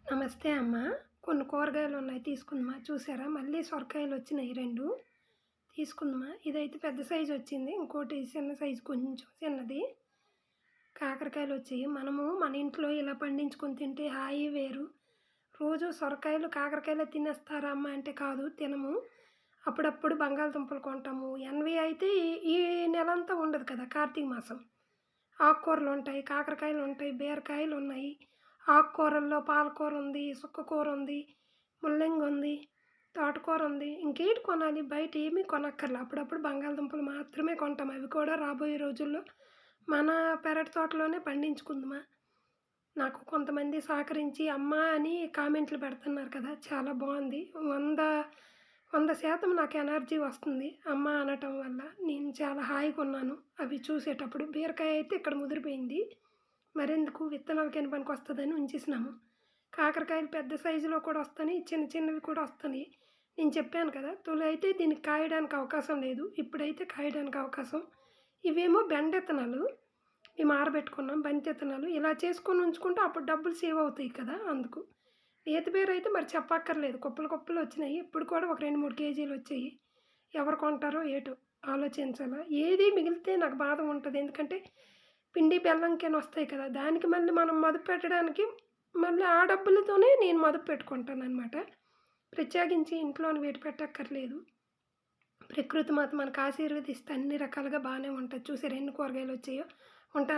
నమస్తే అమ్మ. కొన్ని కూరగాయలున్నాయి తీసుకుందుమా? చూసారా మళ్ళీ సొరకాయలొచ్చినాయి 2 తీసుకుందుమా? ఇదైతే పెద్ద సైజొచ్చింది. ఇంకోటి చిన్న సైజు కొంచెం చిన్నది. కాకరకాయలొచ్చాయి. మనము మన ఇంట్లో ఇలా పండించుకొని తింటే హాయి వేరు. రోజు సొరకాయలు, కాకరకాయలే తినేస్తారా అమ్మ అంటే కాదు తినము. అప్పుడప్పుడు బంగాళదుంపలు కొంటాము. ఎన్వి అయితే ఈ నెలంతా ఉండదు కదా! కార్తీక మాసం. ఆకుకూరలుంటాయి, కాకరకాయలుంటాయి, బీరకాయలున్నాయి. ఆకుకూరల్లో పాలకూరుంది, సుక్కకూరుంది, ముల్లంగుంది, తోటకూరుంది. ఇంకేటి కొనాలి? బయట ఏమీ కొనక్కర్లా. అప్పుడప్పుడు బంగాళదుంపలు మాత్రమే కొంటాం. అవి కూడా రాబోయే రోజుల్లో మన పెరటి తోటలోనే పండించుకుందుమా? నాకు కొంతమంది సహకరించి అమ్మా అని కామెంట్లు పెడుతున్నారు కదా! చాలా బావుంది. 100% నాకు ఎనర్జీ వస్తుంది అమ్మ అనటం వల్ల. నేను చాలా హాయిగున్నాను అవి చూసేటప్పుడు. బీరకాయ అయితే ఇక్కడ ముదిరిపోయింది. మరెందుకు విత్తనాలకైనా పనికొస్తదని ఉంచేసినాము. కాకరకాయలు పెద్ద సైజులో కూడా వస్తున్నాయి. చిన్న చిన్నవి కూడా వస్తున్నాయి. నేను చెప్పాను కదా! తొలి అయితే దీనికి కాయడానికి అవకాశం లేదు. ఇప్పుడైతే కాయడానికి అవకాశం. ఇవేమో బెండిత్తనాలు. మేము ఆరబెట్టుకున్నాం బంతిత్తనాలు. ఇలా చేసుకొని ఉంచుకుంటే అప్పుడు డబ్బులు సేవ్ అవుతాయి కదా! అందుకు. నేతి బీరైతే మరి చెప్పక్కర్లేదు. కుప్పలు కుప్పలు వచ్చినాయి. ఇప్పుడు కూడా ఒక 2, 3 కేజీలొచ్చాయి. ఎవరు కొంటారో ఏటో ఆలోచించాలా. ఏది మిగిలితే నాకు బాధ ఉంటది. ఎందుకంటే పిండి బెల్లంకేనొస్తాయి కదా! దానికి మళ్ళీ మనం మదుపు పెట్టడానికి మళ్ళీ ఆ డబ్బులతోనే నేను మదుపు పెట్టుకుంటాననమాట. ప్రత్యేకించి ఇంట్లోని వేటి పెట్టక్కర్లేదు. ప్రకృతి మాత మనకు ఆశీర్వదిస్తే అన్ని రకాలుగా బానే ఉంటది. చూసారా ఎన్ని కూరగాయలొచ్చాయో. ఉంటాను.